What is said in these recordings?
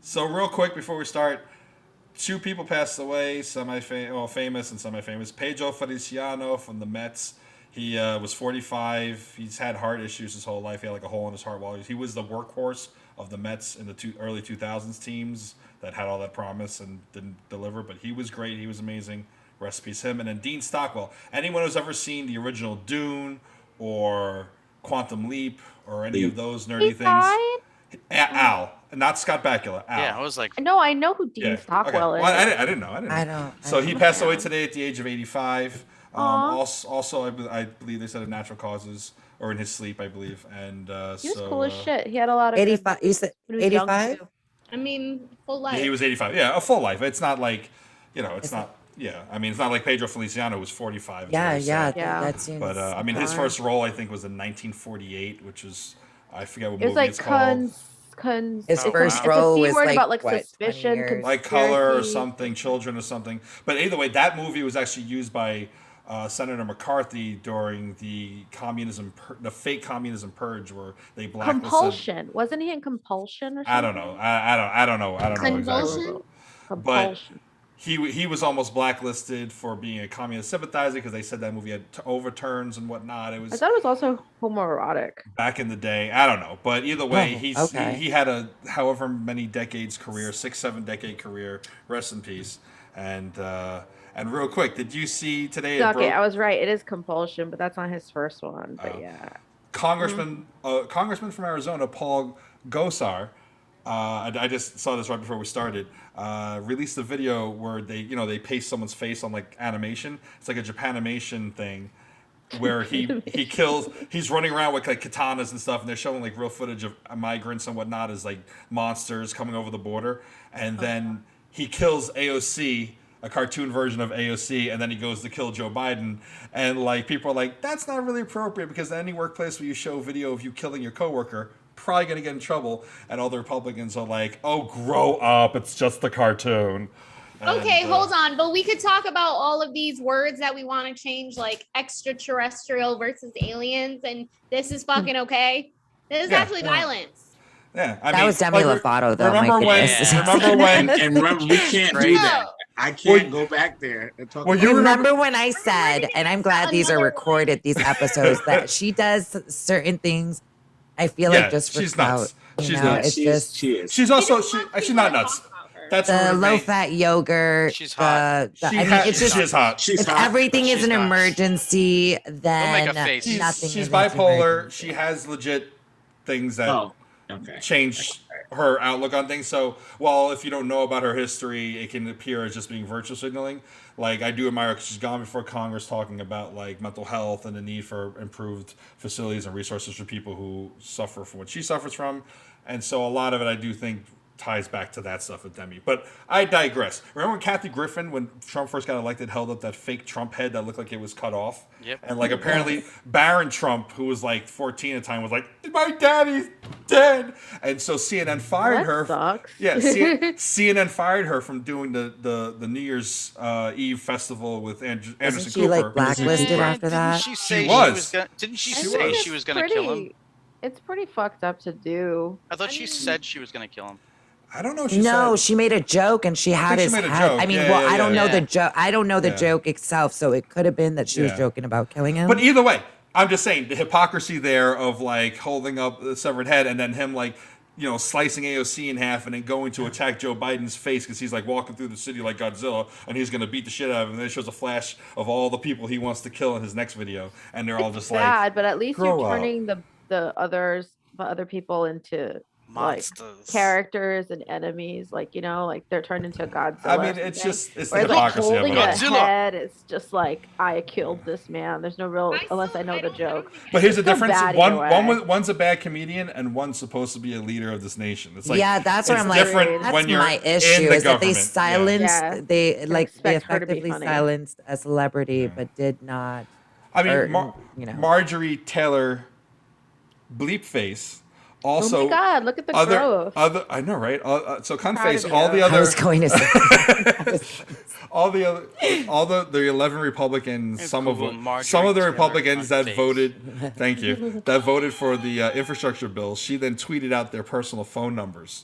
So real quick before we start, two people passed away, famous and semi-famous. Pedro Feliciano from the Mets. He was 45. He's had heart issues his whole life. He had like a hole in his heart he was the workhorse of the Mets in the early 2000s teams that had all that promise and didn't deliver. But he was great. He was amazing. Rest in peace him. And then Dean Stockwell. Anyone who's ever seen the original Dune or Quantum Leap or any of those nerdy things. Al, not Scott Bakula. Al. Yeah, I was like, No, I know who Dean Stockwell is. Well, I didn't know. So he passed away today at the age of 85. Also, I believe they said of natural causes or in his sleep, I believe. And he was cool as shit. He had a lot of 85. You said 85? I mean, full life. Yeah, he was 85. Yeah, a full life. It's not like, it's not. Yeah, I mean, it's not like Pedro Feliciano who was 45. Yeah. That seems. But I mean, his first role I think was in 1948, which is I forget what it was movie like it's called. His first role was like about what, suspicion, like Color or something, Children or something. But either way, that movie was actually used by Senator McCarthy during the fake communism purge, where they blacklisted. Compulsion, wasn't he in Compulsion or something? I don't know. I don't know exactly. Compulsion. But he was almost blacklisted for being a communist sympathizer because they said that movie had overturns and whatnot. I thought it was also homoerotic. Back in the day, I don't know, but either way, he had a however many decades career, 6-7 decade career. Rest in peace. And real quick, did you see today? Okay, I was right. It is Compulsion, but that's not his first one. But yeah, Congressman from Arizona, Paul Gosar. I just saw this right before we started. Released a video where they paste someone's face on like animation. It's like a Japanimation thing, where he's running around with like katanas and stuff, and they're showing like real footage of migrants and whatnot as like monsters coming over the border, and then he kills AOC. A cartoon version of AOC, and then he goes to kill Joe Biden, and like people are like, that's not really appropriate because any workplace where you show video of you killing your coworker, probably gonna get in trouble. And all the Republicans are like, oh, grow up, it's just a cartoon. Okay, hold on, but we could talk about all of these words that we want to change, like extraterrestrial versus aliens, and this is fucking okay. This is actually violence. Yeah, that was Demi Lovato, though. Remember when? And remember, we can't do that. I can't go back there and talk. Well, you remember when I said, and I'm glad these are recorded, these episodes, that she does certain things. I feel like just for she's clout, nuts. She's nuts. She is. She's also she's not nuts. That's the low-fat yogurt. She's hot. She's hot. If everything is an emergency, then nothing. She's bipolar. She has legit things that change her outlook on things. So, if you don't know about her history, it can appear as just being virtue signaling. Like, I do admire because she's gone before Congress talking about like mental health and the need for improved facilities and resources for people who suffer from what she suffers from. And so a lot of it, I do think, ties back to that stuff with Demi. But I digress. Remember when Kathy Griffin, when Trump first got elected, held up that fake Trump head that looked like it was cut off? Yep. And like apparently Barron Trump, who was like 14 at the time, was like, my daddy's dead. And so CNN fired her. Sucks. Yeah, CNN fired her from doing the New Year's Eve festival with Anderson Wasn't she Cooper. like blacklisted after that? Didn't she say she was going to kill him? It's pretty fucked up to do. I thought she said she was going to kill him. I don't know. She made a joke and she had his head. I mean, I don't know the joke. I don't know the joke itself, so it could have been that she was joking about killing him. But either way, I'm just saying the hypocrisy there of like holding up the severed head and then him like, slicing AOC in half and then going to attack Joe Biden's face because he's like walking through the city like Godzilla and he's going to beat the shit out of him. And then it shows a flash of all the people he wants to kill in his next video. And they're all just bad, but at least you're turning the other people into monsters, like characters and enemies, like they're turned into Godzilla. I mean, it's the hypocrisy of it. Godzilla head is just like, I killed this man. There's no real, unless I know the joke. But here's the difference: one's a bad comedian, and one's supposed to be a leader of this nation. It's like that's where I'm like, that's my issue is that they silenced, they effectively silenced a celebrity, but did not. I mean, Marjorie Taylor Bleepface. Also, oh my God! Look at the growth. I know, right? So, Cunface, all the other. I was going to say. all the 11 Republicans, some of the Republicans that voted. Thank you. That voted for the infrastructure bill. She then tweeted out their personal phone numbers.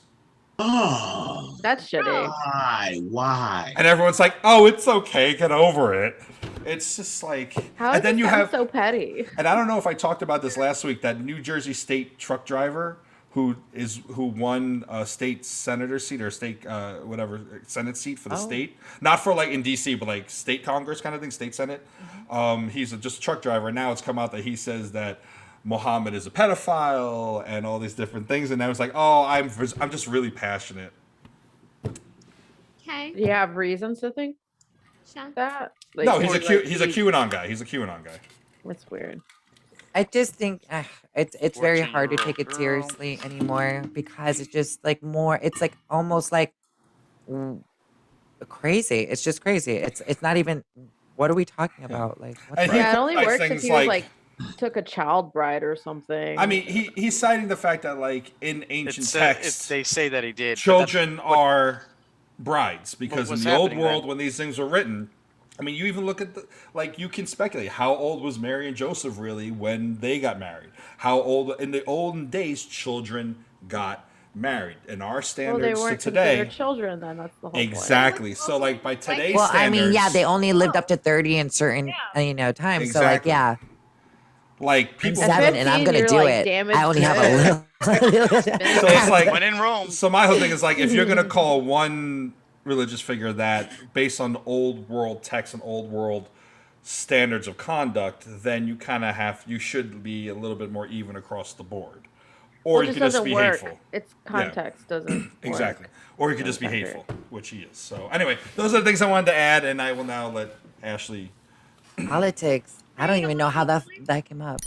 Oh. That's shitty. Why? And everyone's like, "Oh, it's okay, get over it." It's just like, How and is then you have so petty. And I don't know if I talked about this last week. That New Jersey state truck driver who won a state senator seat or state whatever Senate seat for the state, not for like in D.C. but like state Congress kind of thing, state Senate. He's just a truck driver. And now it's come out that he says that Muhammad is a pedophile and all these different things. And I was like, oh, I'm just really passionate. Okay. Do you have reasons to think that? Like, no, he's a QAnon guy. He's a QAnon guy. That's weird. I just think it's very hard to take it seriously anymore because it's just like more. It's like almost like crazy. It's just crazy. It's not even. What are we talking about? Like, it only works if he was like took a child bride or something. I mean, he's citing the fact that like in ancient texts, they say that he did. Children are brides because in the old world then? when these things were written, I mean, you even look at you can speculate how old was Mary and Joseph really when they got married. How old in the olden days children got married. In our standards they weren't to today, considered children. Then that's the whole exactly. point. So like by today's well, standards, I mean, yeah, they only lived up to 30 in certain time. Exactly. So like, yeah. Like people, I'm 7 and I'm gonna do it. I only have a little. So it's like when in Rome. So my whole thing is like if you're gonna call one religious figure that based on old world texts and old world standards of conduct, then you should be a little bit more even across the board. Or you could just be hateful. Its context doesn't exactly. work. Or you could just be hateful, which he is. So anyway, those are the things I wanted to add, and I will now let Ashley. Politics. I don't even know how that came up.